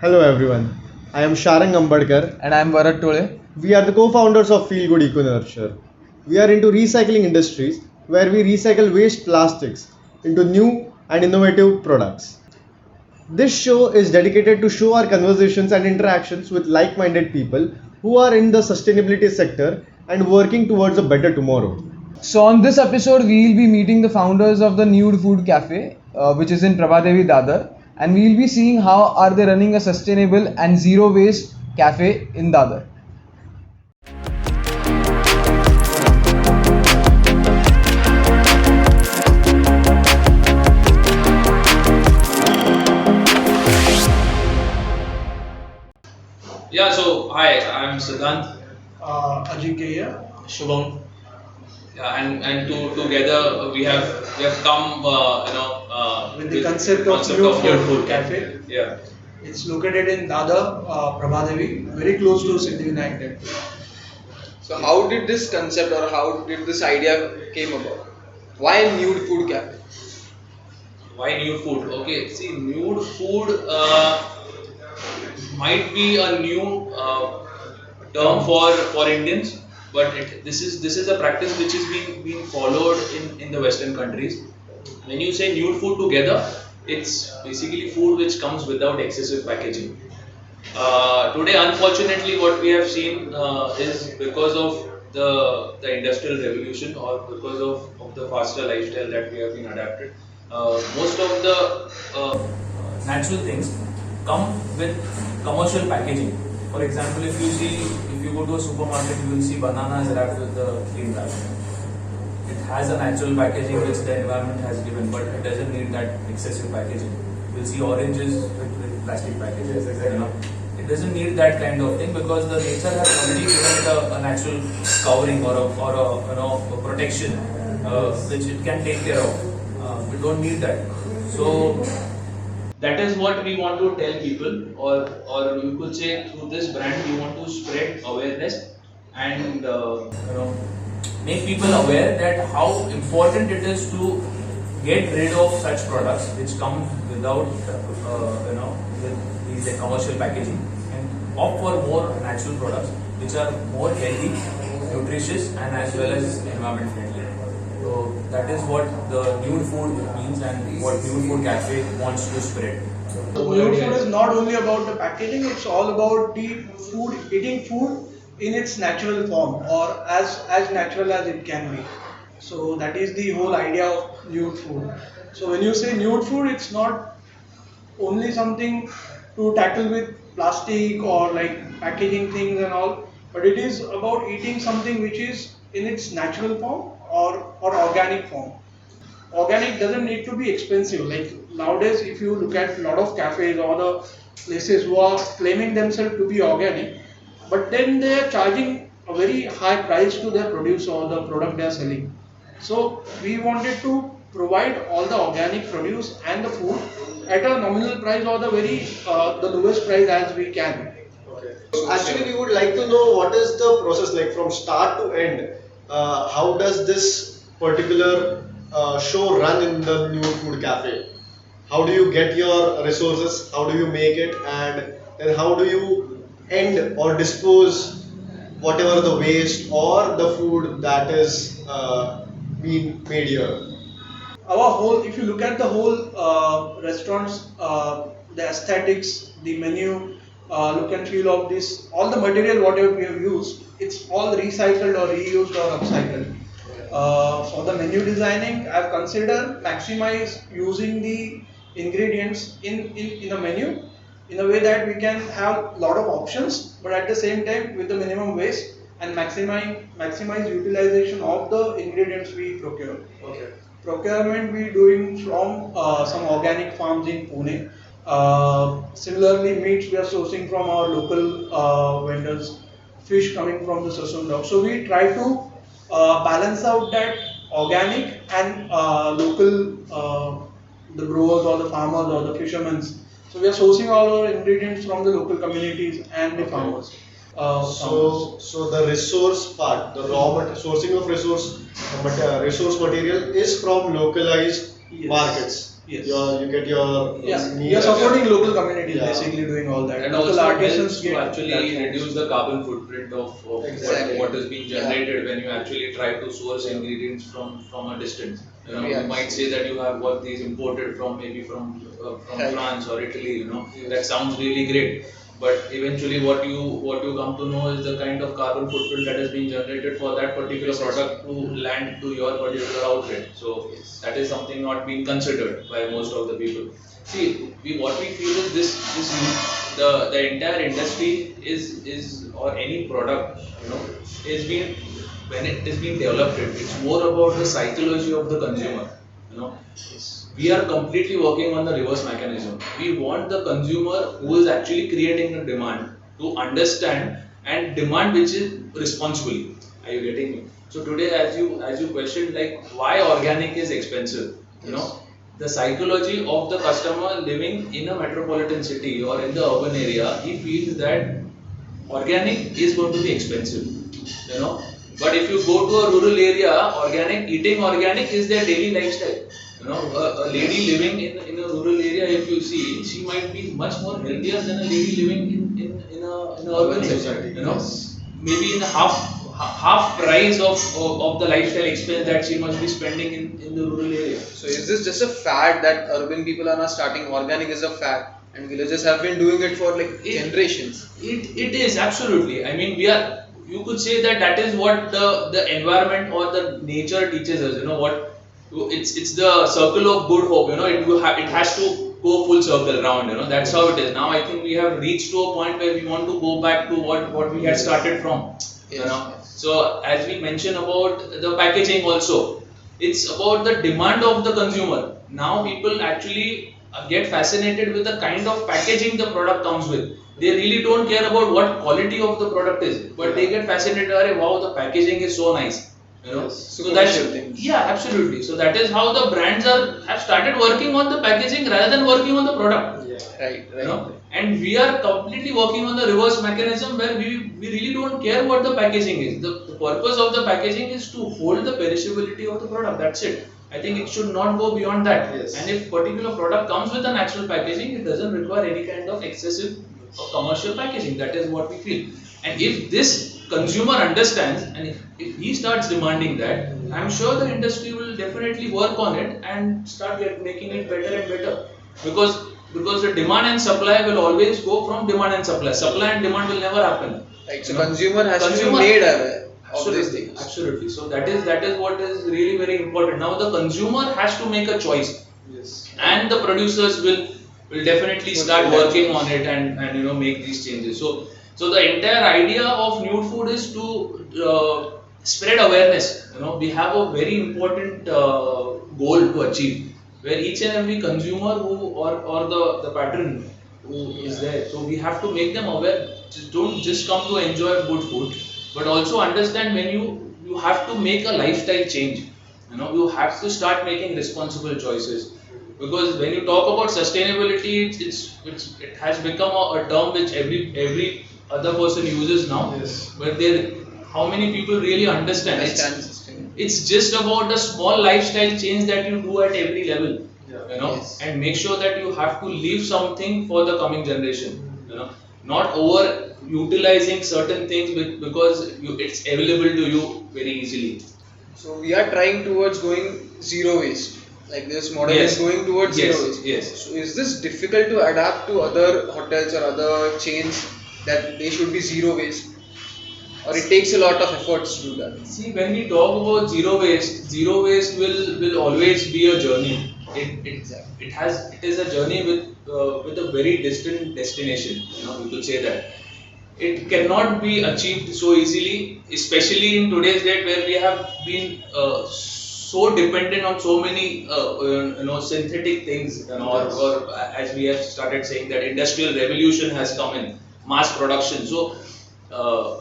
Hello everyone, I am Sharang Ambadkar. And I'm Bharat Tole. We are the co-founders of Feel Good Eco Nurture. We are into recycling industries where we recycle waste plastics into new and innovative products. This show is dedicated to show our conversations and interactions with like-minded people who are in the sustainability sector and working towards a better tomorrow. So on this episode, we will be meeting the founders of the Nude Food Cafe, which is in Prabhadevi Dadar, and we will be seeing how are they running a sustainable and zero waste cafe in Dadar. Yeah, so hi, I'm Siddhant. Ajinkya. Shubham. Yeah, and together we have come With the concept of Nude Food Cafe. Yeah. It's located in Dadar, Prabhadevi, very close to Siddhivinayak Temple. So how did this concept or how did this idea came about? Why nude food cafe? Why nude food? Okay, see, nude food might be a new term for Indians, but this is a practice which is being followed in the Western countries. When you say nude food together, it's basically food which comes without excessive packaging. Today, unfortunately, what we have seen is because of the industrial revolution or because of the faster lifestyle that we have been adapted, most of the natural things come with commercial packaging. For example, if you go to a supermarket, you will see bananas wrapped with the clean wrap. It has a natural packaging which the environment has given, but it doesn't need that excessive packaging. You'll see oranges with plastic packages, you know. It doesn't need that kind of thing because the nature has already given it a natural covering or a protection which it can take care of. We don't need that. So that is what we want to tell people, or you could say through this brand we want to spread awareness and make people aware that how important it is to get rid of such products which come without with these commercial packaging and opt for more natural products which are more healthy, nutritious and as well as environment friendly. So that is what the nude food means and what Nude Food Cafe wants to spread. So nude food is not only about the packaging, it's all about the food, eating food in its natural form or as natural as it can be. So that is the whole idea of nude food. So when you say nude food, it's not only something to tackle with plastic or like packaging things and all, but it is about eating something which is in its natural form or organic form. Organic doesn't need to be expensive. Like nowadays, if you look at a lot of cafes or the places who are claiming themselves to be organic, but then they are charging a very high price to their produce or the product they are selling. So we wanted to provide all the organic produce and the food at a nominal price or the lowest price as we can. Actually, we would like to know what is the process like from start to end. How does this particular show run in the New Food Cafe? How do you get your resources? How do you make it? And then how do you end or dispose whatever the waste or the food that is being made here? Our whole, if you look at the whole restaurants, the aesthetics, the menu, look and feel of this, all the material whatever we have used, it's all recycled or reused or upcycled. For the menu designing, I've considered maximize using the ingredients in a menu in a way that we can have lot of options, but at the same time with the minimum waste and maximize utilization of the ingredients we procure. Okay. Procurement we doing from some organic farms in Pune. Similarly, meats we are sourcing from our local vendors. Fish coming from the Sassoon Dock. So we try to balance out that organic and local, the growers or the farmers or the fishermen. So we are sourcing all our ingredients from the local communities and the farmers. So the resource part, the sourcing of resource material is from localized Yes. markets. Yes. You get your Yeah, meat you're and- supporting local communities Yeah. basically doing all that. And Local also artisans helps to get actually platforms. reduce the carbon footprint of Exactly. what is being Yeah. generated when you actually try to source ingredients from a distance. You know, Yeah. you might say that you have got these imported from maybe from Right. France or Italy. You know, Yes. that sounds really great. But eventually, what you come to know is the kind of carbon footprint that has been generated for that particular product to land to your particular outlet. So Yes. that is something not being considered by most of the people. See, what we feel is the entire industry is or any product, you know, is being when it is being developed, it's more about the psychology of the consumer. You know, we are completely working on the reverse mechanism. We want the consumer who is actually creating the demand to understand and demand which is responsibly. Are you getting me? So today, as you questioned, like why organic is expensive, you know, the psychology of the customer living in a metropolitan city or in the urban area, he feels that organic is going to be expensive, you know. But if you go to a rural area, eating organic is their daily lifestyle. You know, a lady living in a rural area, if you see, she might be much more healthier than a lady living in a urban society. You know, maybe in a half price of the lifestyle expense that she must be spending in the rural area. So is this just a fad that urban people are now starting? Organic is a fad, and villagers have been doing it for like generations. It is absolutely. I mean, we are. You could say that that is what the environment or the nature teaches us. You know what? It's the circle of good hope. You know, it has to go full circle round. You know, that's how it is. Now I think we have reached to a point where we want to go back to what we had started from. You Yes, know. yes. So as we mentioned about the packaging also, it's about the demand of the consumer. Now people actually get fascinated with the kind of packaging the product comes with. They really don't care about what quality of the product is, but they get fascinated. Arey, wow, the packaging is so nice. You know, Yes. so that's Superficial things. yeah, absolutely. So that is how the brands have started working on the packaging rather than working on the product. Yeah. Right, You right. know, and we are completely working on the reverse mechanism where we really don't care what the packaging is. The purpose of the packaging is to hold the perishability of the product. That's it. I think it should not go beyond that. Yes. And if particular product comes with a natural packaging, it doesn't require any kind of excessive or commercial packaging. That is what we feel. And if this consumer understands and if he starts demanding that, I'm sure the industry will definitely work on it and start making it better and better. Because the demand and supply will always go from demand and supply. Supply and demand will never happen. Right. So You know? consumer has to be Consumer- made aware of these Absolutely, things. absolutely. So that is what is really very important. Now the consumer has to make a choice, Yes. and the producers will definitely start Fulfill that working choice. on it and you know make these changes. So the entire idea of nude food is to spread awareness. You know, we have a very important goal to achieve, where each and every consumer who or the patron who is there. So we have to make them aware. Don't just come to enjoy good food, but also understand when you have to make a lifestyle change. You know, you have to start making responsible choices. Because when you talk about sustainability, it has become a term which every other person uses now. Yes. But how many people really understand? Understand sustainability. It's just about a small lifestyle change that you do at every level. Yeah. You know, Yes. and make sure that you have to leave something for the coming generation. You know, not over utilizing certain things because it's available to you very easily. So we are trying towards going zero waste. Like this model Yes. is going towards Yes, zero waste. yes. So is this difficult to adapt to other hotels or other chains that they should be zero waste? Or it takes a lot of efforts to do that? See, when we talk about zero waste will always be a journey. It is a journey with a very distant destination. You know, we could say that it cannot be achieved so easily, especially in today's date where we have been so dependent on so many you know synthetic things, you know, or as we have started saying that industrial revolution has come in mass production. So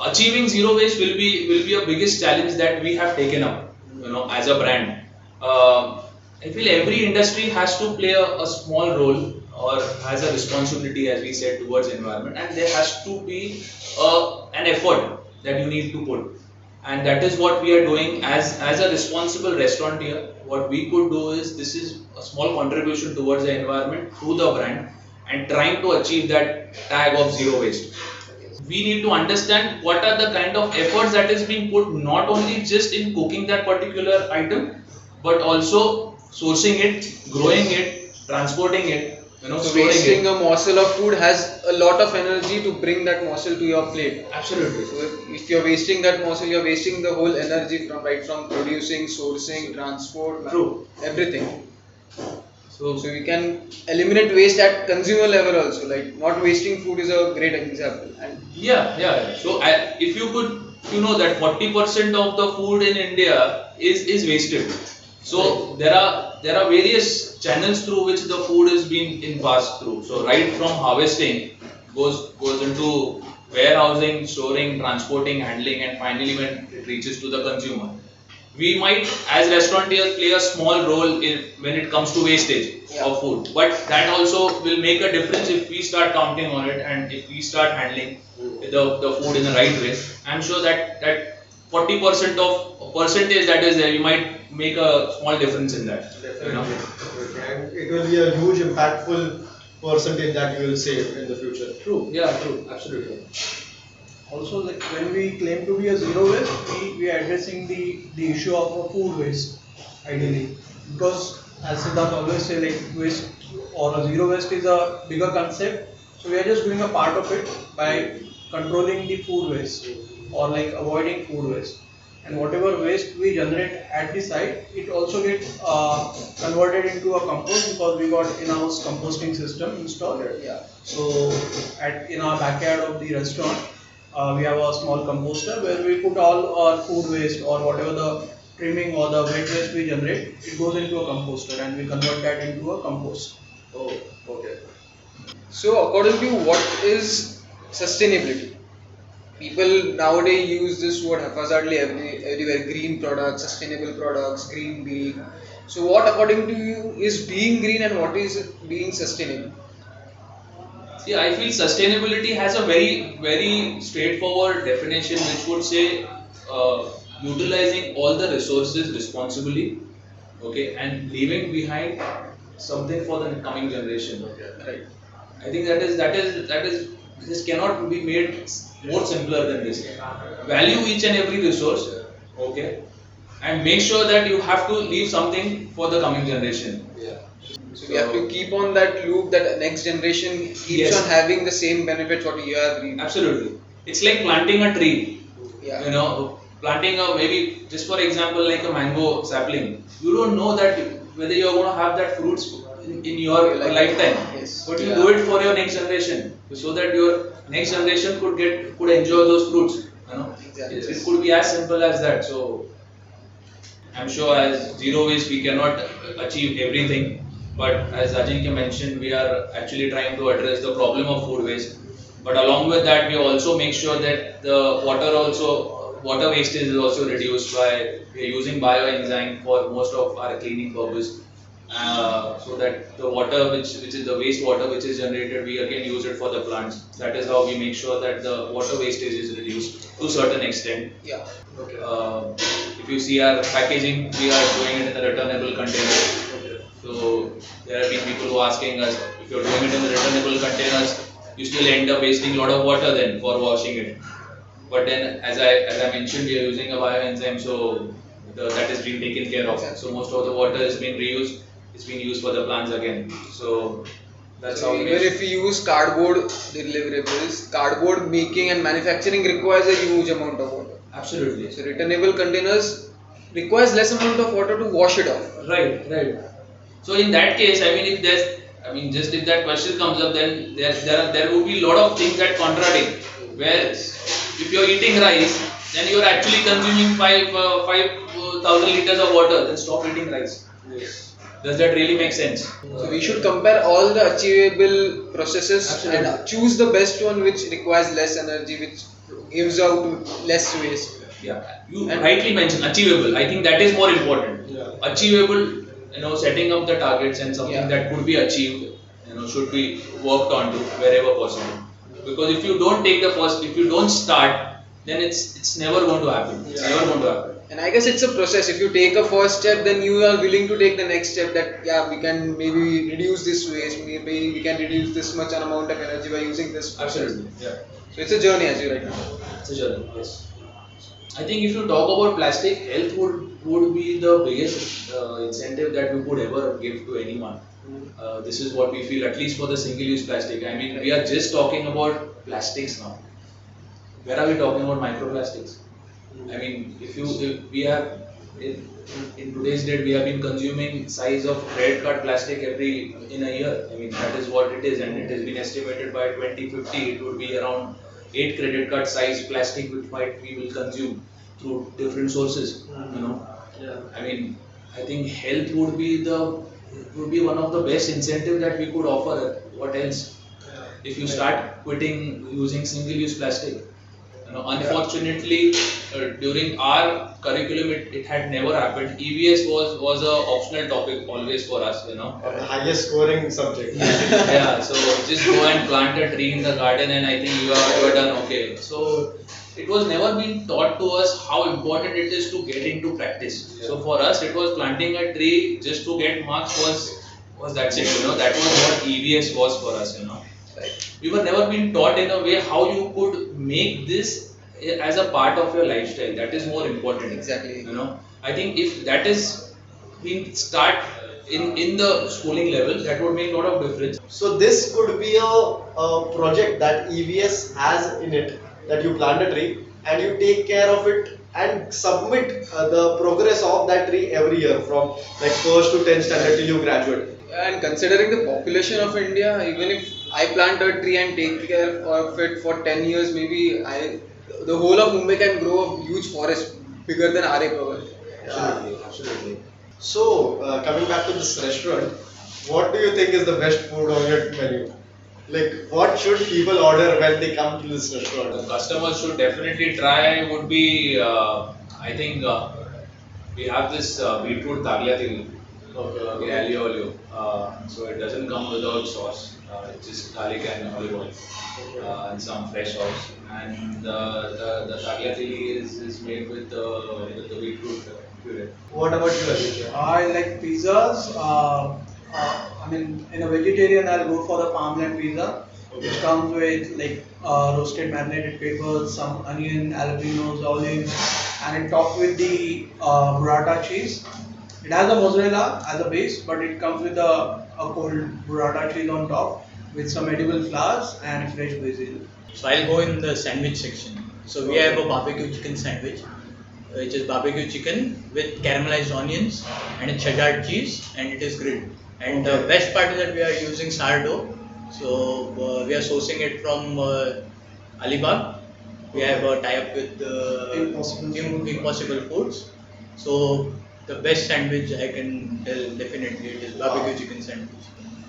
achieving zero waste will be a biggest challenge that we have taken up, you know, as a brand. I feel every industry has to play a small role or has a responsibility, as we said, towards environment, and there has to be an effort that you need to put, and that is what we are doing as a responsible restaurant here. what we could do is, this is a small contribution towards the environment through the brand and trying to achieve that tag of zero waste. We need to understand what are the kind of efforts that is being put, not only just in cooking that particular item, but also sourcing it, growing it, transporting it, So storing wasting it. a morsel of food has a lot of energy to bring that morsel to your plate. Absolutely. So if you're wasting that morsel, you're wasting the whole energy from producing, sourcing, transport, True. everything. So, So we can eliminate waste at consumer level also. Like not wasting food is a great example. And yeah. So if you could, that 40% of the food in India is wasted. So there are various channels through which the food is being passed through. So right from harvesting goes into warehousing, storing, transporting, handling, and finally when it reaches to the consumer. We might, as restaurateurs, play a small role when it comes to wastage of food, but that also will make a difference if we start counting on it and if we start handling the food in the right way. I'm sure that 40% of percentage that is there, we might make a small difference in that. Definitely. Definitely. And it will be a huge impactful percentage that you will save in the future. True, absolutely. Also, like when we claim to be a zero waste, we are addressing the issue of a food waste, ideally. Because as Siddharth always say, like waste or a zero waste is a bigger concept. So we are just doing a part of it by controlling the food waste or like avoiding food waste. And whatever waste we generate at the site, it also gets converted into a compost because we got in-house composting system installed. yeah. So in our backyard of the restaurant, we have a small composter where we put all our food waste or whatever the trimming or the wet waste we generate, it goes into a composter and we convert that into a compost. Oh, okay. So according to you, what is sustainability? People nowadays use this word haphazardly everywhere. Green products, sustainable products, green being. So what according to you is being green and what is being sustainable? See, I feel sustainability has a very straightforward definition, which would say utilizing all the resources responsibly, okay, and leaving behind something for the coming generation. Right. I think this cannot be made more simpler than this. Value each and every resource, okay, and make sure that you have to leave something for the coming generation. Yeah. So we have to keep on that loop that next generation keeps Yes. on having the same benefits what you have reaped. Absolutely. It's like planting a tree. Yeah. Planting a, maybe just for example, like a mango sapling. You don't know that whether you're going to have that fruits in your lifetime. Yes. But you Yeah. do it for your next generation, so that your next generation could enjoy those fruits. Exactly. It could be as simple as that. So I'm sure as zero waste we cannot achieve everything, but as Ajinkya mentioned, we are actually trying to address the problem of food waste. But along with that, we also make sure that the water wastage is also reduced by we are using bioenzyme for most of our cleaning purpose. So that the water which is the wastewater which is generated, we again use it for the plants. That is how we make sure that the water wastage is reduced to a certain extent. Yeah. Okay. If you see our packaging, we are doing it in the returnable container. So there have been people who are asking us, if you're doing it in the returnable containers, you still end up wasting a lot of water then for washing it. But then, as I mentioned, we are using a bioenzyme, so that is being taken care of. So most of the water is being reused. It's being used for the plants again. So that's how we Even if we use cardboard deliverables, cardboard making and manufacturing requires a huge amount of water. Absolutely. So returnable containers requires less amount of water to wash it off. Right. So in that case, just if that question comes up, then there would be a lot of things that contradict. Where if you're eating rice, then you're actually consuming 5,000 liters of water. Then stop eating rice. Yes. Does that really make sense? So we should compare all the achievable processes Absolutely. and choose the best one which requires less energy, which gives out less waste. Yeah. You And- rightly mentioned achievable. I think that is more important. Yeah. Achievable, setting up the targets and something Yeah. that could be achieved, should be worked on to wherever possible. Because if you don't take the first, if you don't start, then it's never going to happen. It's Yeah. never going to happen. And I guess it's a process. If you take a first step, then you are willing to take the next step. That yeah, we can maybe reduce this waste. Maybe we can reduce this much an amount of energy by using this process. Absolutely. Yeah. So it's a journey, as you rightly. It's a journey. Yes. I think if you talk about plastic, health would be the biggest incentive that we could ever give to anyone. This is what we feel, at least for the single-use plastic. I mean, we are just talking about plastics now. Where are we talking about microplastics? I mean, if we have in today's date we have been consuming size of credit card plastic every in a year. I mean that is what it is, and it has been estimated by 2050 it would be around 8 credit card size plastic which might we will consume through different sources. You know, I mean, I think health would be one of the best incentive that we could offer. What else? If you start quitting using single-use plastic. You know, unfortunately, during our curriculum, it had never happened. EVS was a optional topic always for us. You know. The highest scoring subject. Yeah. So just go and plant a tree in the garden, and I think you are done. Okay. So it was never been taught to us how important it is to get into practice. So for us, it was planting a tree just to get marks was that's it. You know, that was what EVS was for us. You know. We were never been taught in a way how you could make this as a part of your lifestyle. That is more important. Exactly. You know, I think if that is being start in the schooling level, that would make a lot of difference. So this could be a project that EVS has in it, that you plant a tree and you take care of it and submit the progress of that tree every year from like first to 10th standard till you graduate. And considering the population of India, even if I plant a tree and take care of it for 10 years, maybe the whole of Mumbai can grow a huge forest bigger than RA probably. Absolutely, absolutely. So, coming back to this restaurant, what do you think is the best food on your menu? Like, what should people order when they come to this The restaurant? customers should definitely try would be I think we have this beetroot tagliatelle, aglio olio. So it doesn't come without sauce. It's just garlic and olive oil and some fresh sauce. And the tagliatelle is made with the beetroot puree. What about you, Aditya? I like pizzas. I mean, in a vegetarian, I'll go for the farmland pizza, which comes with like roasted marinated peppers, some onion, jalapenos, olives, and it topped with the burrata cheese. It has a mozzarella as a base, but it comes with a cold burrata cheese on top with some edible flowers and fresh basil. So I'll go in the sandwich section. So we have a barbecue chicken sandwich, which is barbecue chicken with caramelized onions and a cheddar cheese, and it is grilled. And the best part is that we are using sourdough. So we are sourcing it from Alibag. We have a tie-up with Impossible Foods. So the best sandwich I can tell definitely it is barbecue chicken sandwich.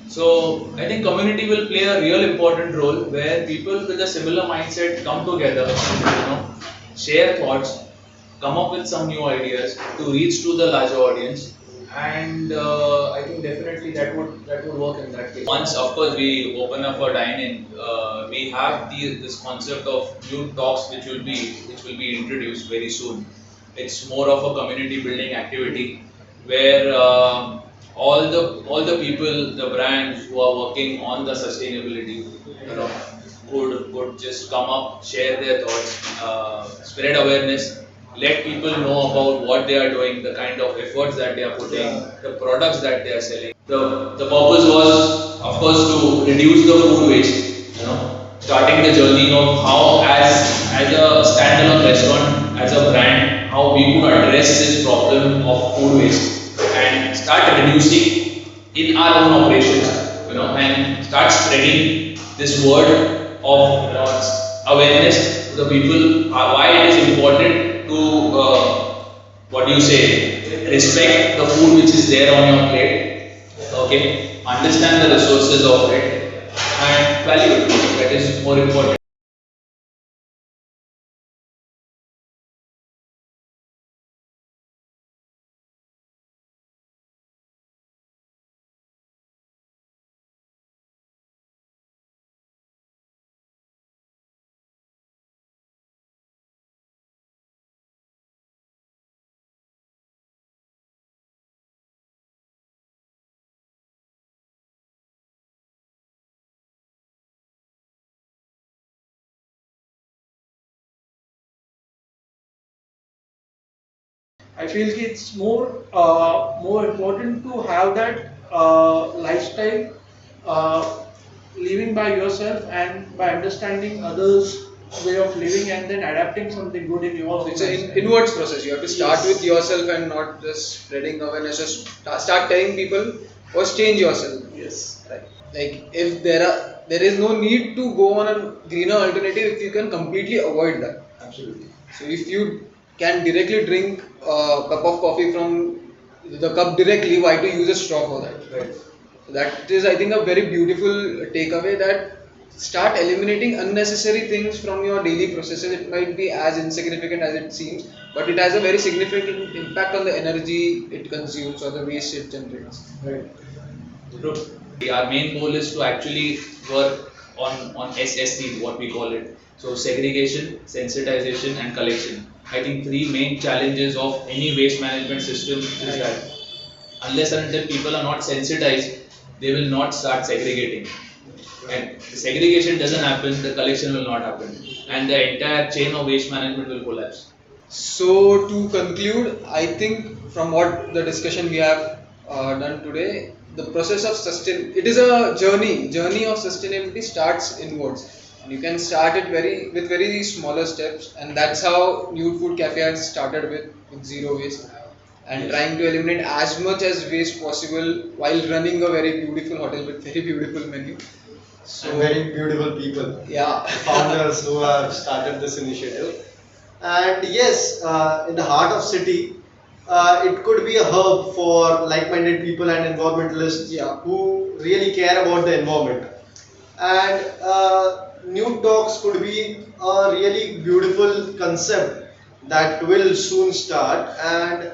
So I think community will play a real important role where people with a similar mindset come together, you know, share thoughts, come up with some new ideas to reach to the larger audience, and I think definitely that would work in that case. Once, of course, we open up for dine-in, we have this concept of new talks which will be introduced very soon. It's more of a community building activity where all the people, the brands who are working on the sustainability, you know, could just come up, share their thoughts, spread awareness, let people know about what they are doing, the kind of efforts that they are putting, the products that they are selling. The purpose was, of course, to reduce the food waste. You know, starting the journey of how, as a standalone restaurant, as a brand, how we could address this problem of food waste and start reducing in our own operations. You know, and start spreading this word of awareness to the people why it is important to what do you say, respect the food which is there on your plate, okay, understand the resources of it and value it. That is more important. I feel it's more important to have that lifestyle, living by yourself and by understanding others' way of living and then adapting something good in your So own it's an lifestyle. inwards process. You have to start Yes. with yourself and not just spreading awareness. Just start telling people, first change yourself. Yes. Right. Like if there is no need to go on a greener alternative if you can completely avoid that. Absolutely. So if you can directly drink a cup of coffee from the cup directly, why to use a straw for that? Right. So that is, I think, a very beautiful takeaway that start eliminating unnecessary things from your daily processes. It might be as insignificant as it seems, but it has a very significant impact on the energy it consumes or the waste it generates. Right. True. Our main goal is to actually work on SSC, what we call it. So segregation, sensitization, and collection. I think three main challenges of any waste management system is that unless and until people are not sensitized, they will not start segregating. And the segregation doesn't happen, the collection will not happen, and the entire chain of waste management will collapse. So to conclude, I think from what the discussion we have done today, the process of it is a journey of sustainability starts inwards. And you can start it with very smaller steps, and that's how Nude Food Cafe has started with zero waste and trying to eliminate as much as waste possible while running a very beautiful hotel with very beautiful menu. So very beautiful people. Yeah. Founders who have started this initiative. And yes, in the heart of city, it could be a hub for like-minded people and environmentalists Yeah. who really care about the environment. And Nude Talks could be a really beautiful concept that will soon start, and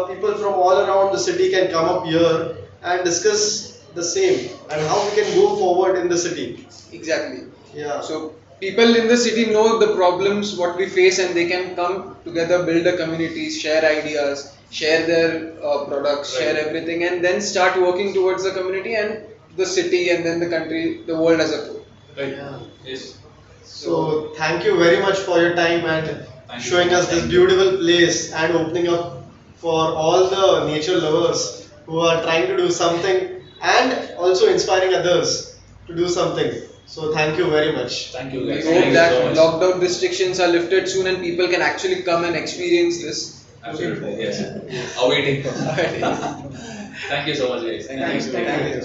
people from all around the city can come up here and discuss the same and how we can go forward in the city. Exactly. Yeah. So people in the city know the problems what we face, and they can come together, build a community, share ideas, share their products, share everything, and then start working towards the community and the city, and then the country, the world as a whole. Right? Yeah. Yes. So thank you very much for your time and Thank you. showing us this Thank you. beautiful place and opening up for all the nature lovers who are trying to do something and also inspiring others to do something. So thank you very much. Thank you We guys. hope Thank you that so much. lockdown restrictions are lifted soon and people can actually come and experience this. Absolutely, yes. Awaiting. Thank you so much, guys. Thank you. Thank you.